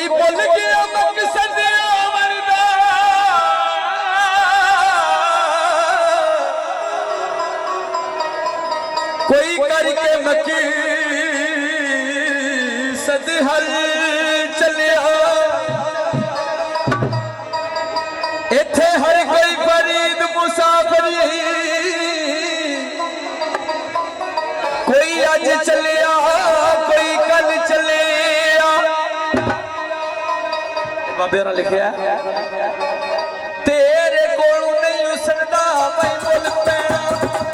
भुल गया मकसद अमरदा कोई करके मकसद हल चलिया इथे हर कोई फरीद मुसाफरी कोई अज चलिया कोई कल चलिया बाबे ने लिखिया तेरे कोलों नहीं उसदा मैं मुल पैना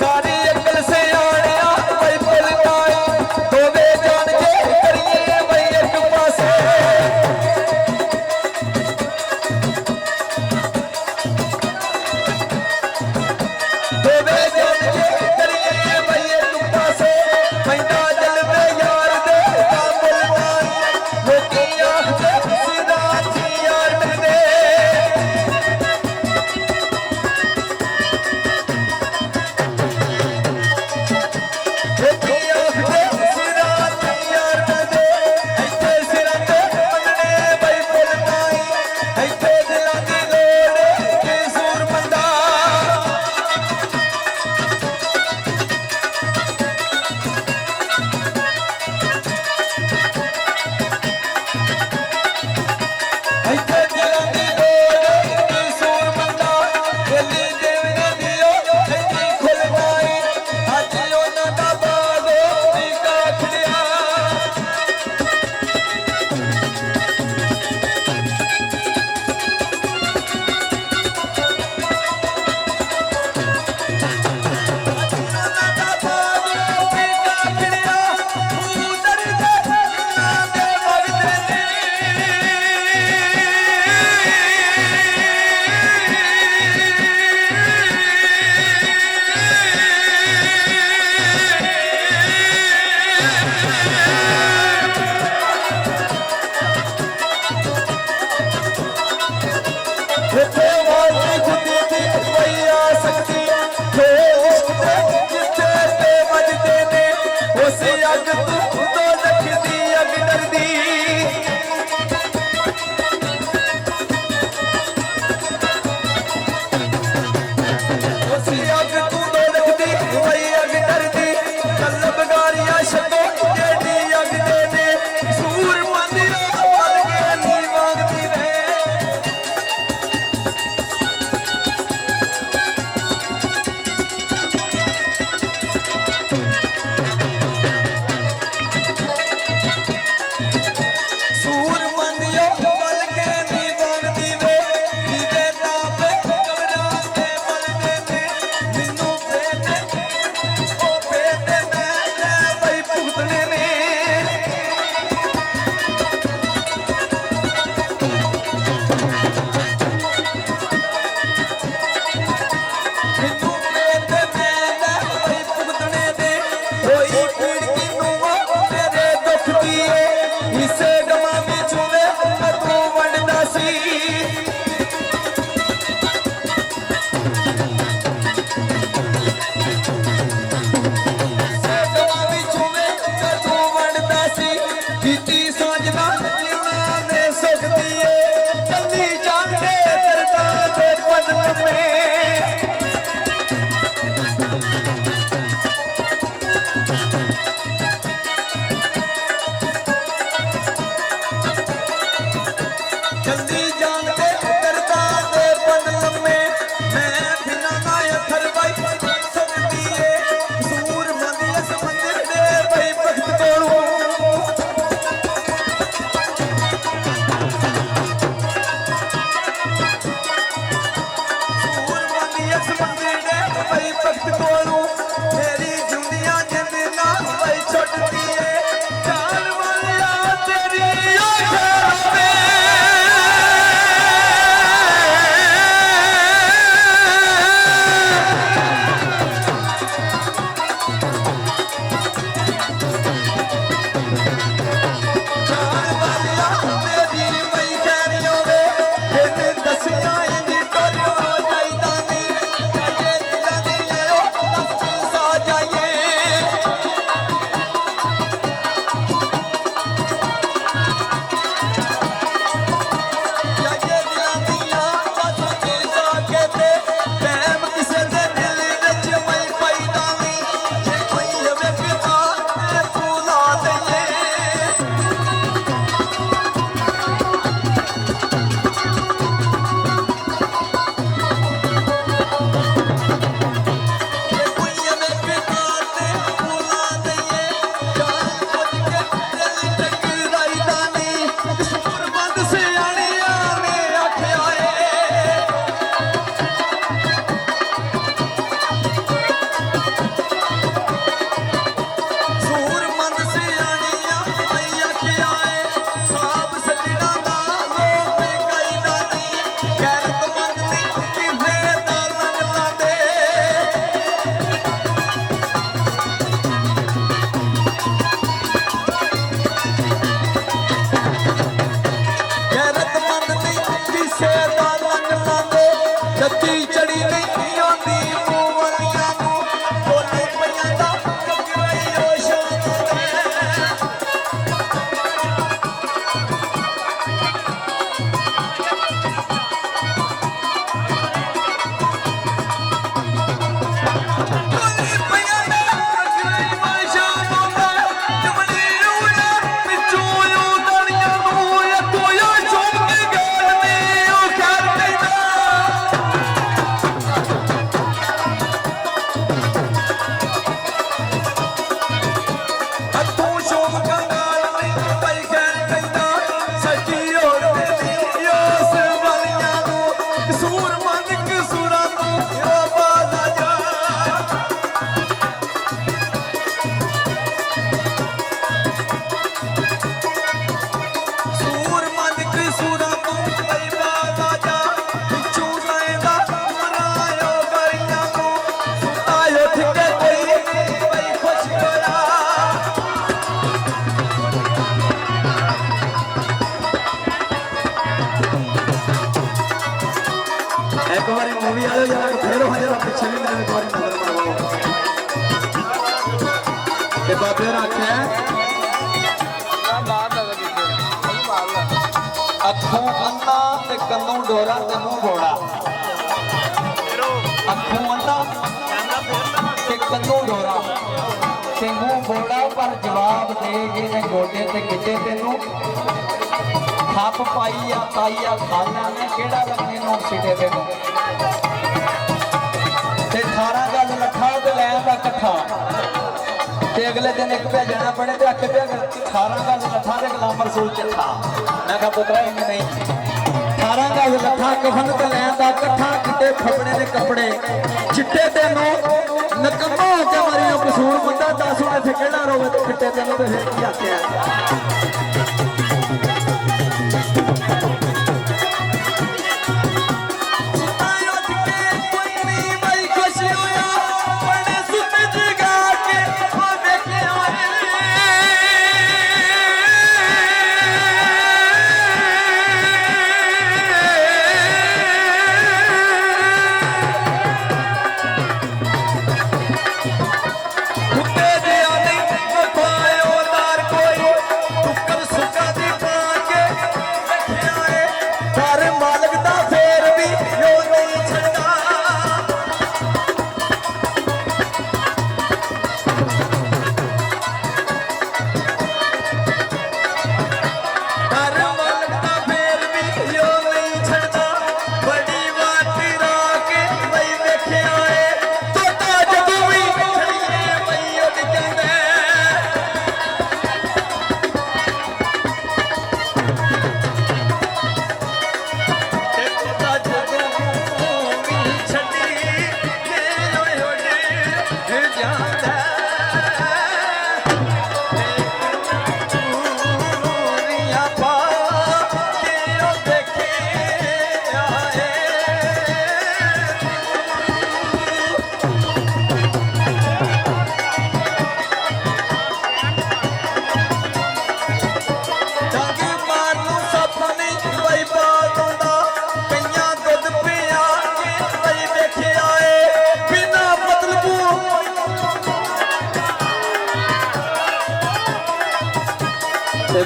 कारी अकल से आनिया मैं पुल पाए दोवे जान के करिए मैं एक पासे दोवे जान के करिए मैं एक पासे मैंने दिल में यार दे काबुल पाए लोकी आखदे सीधा थी यार दे अखों अंधा ते कन्नों डोरा ते मुंह बोड़ा अखों अंधा ते कन्नों डोरा ते मुंह बोड़ा पर जवाब दे जिने गोडे ते गिटे तेनू थप पाई आ ताईया खाना ने केड़ा लगने नोट सीटे तेनू ते 18 गल लठा ते लैन दा कट्ठा ते अगले दिन एक भेजना पड़े तो आखे 18 गल लठा ते गुलाम रसूल चिट्ठा मैं कहा पुत्रा इन्हें नहीं 18 गल लठा कफन ते लैन दा कट्ठा किते फपड़े दे कपड़े चिट्टे तेनू नकम्मा के मरियो कसूर बंदा दस हुणे थे केड़ा रोवे ते चिट्टे तेनू ते फिर की आख्या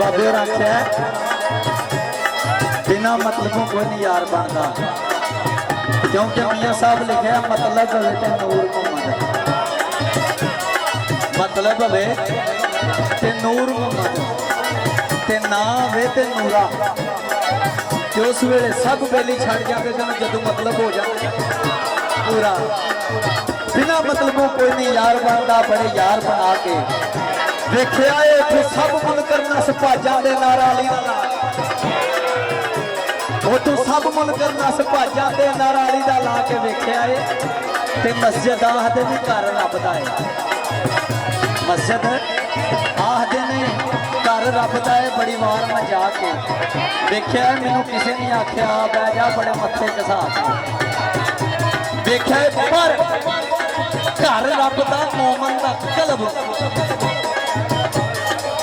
बाबे और आख्या बिना मतलबों कोई नहीं यार बनता क्योंकि मियां साहब लिखे मतलब हवे ते नूर मोहम्मद मतलब हवे ते नूर मोहम्मद ते ना हवे ते नूरा ते उस वेले सब बेली छड़ जाते सन जदों मतलब हो जाते पूरा बिना मतलबों कोई नहीं यार बनता बड़े यार बना के देखिया तू सब मुनकर नस भाजा दे नारा अली दा वो तू सब मुनकर नस भाजा दे नारा अली दा ला के वेखिया ते मस्जिद आखदे भी घर रब दा है मस्जिद आखदे ने घर रब दा है बड़ी वार मैं जाके देखिया मैनू किसी ने आख्या बह जा बड़े मत्थे घसा देखिया पर घर रब दा मोमन दा कल्ब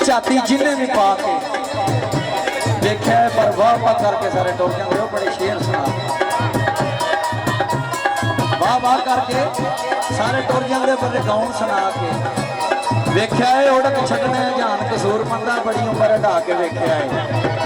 छाती जिन्हें भी पा के देखा है पर वाह वाह करके सारे टोल के बड़े शेर सुना वाह वाह करके सारे टोल के पर गाउन सुना के देखा है उड़क छड़ने जान कसूर मंदा बड़ी उम्र ढा के देखा है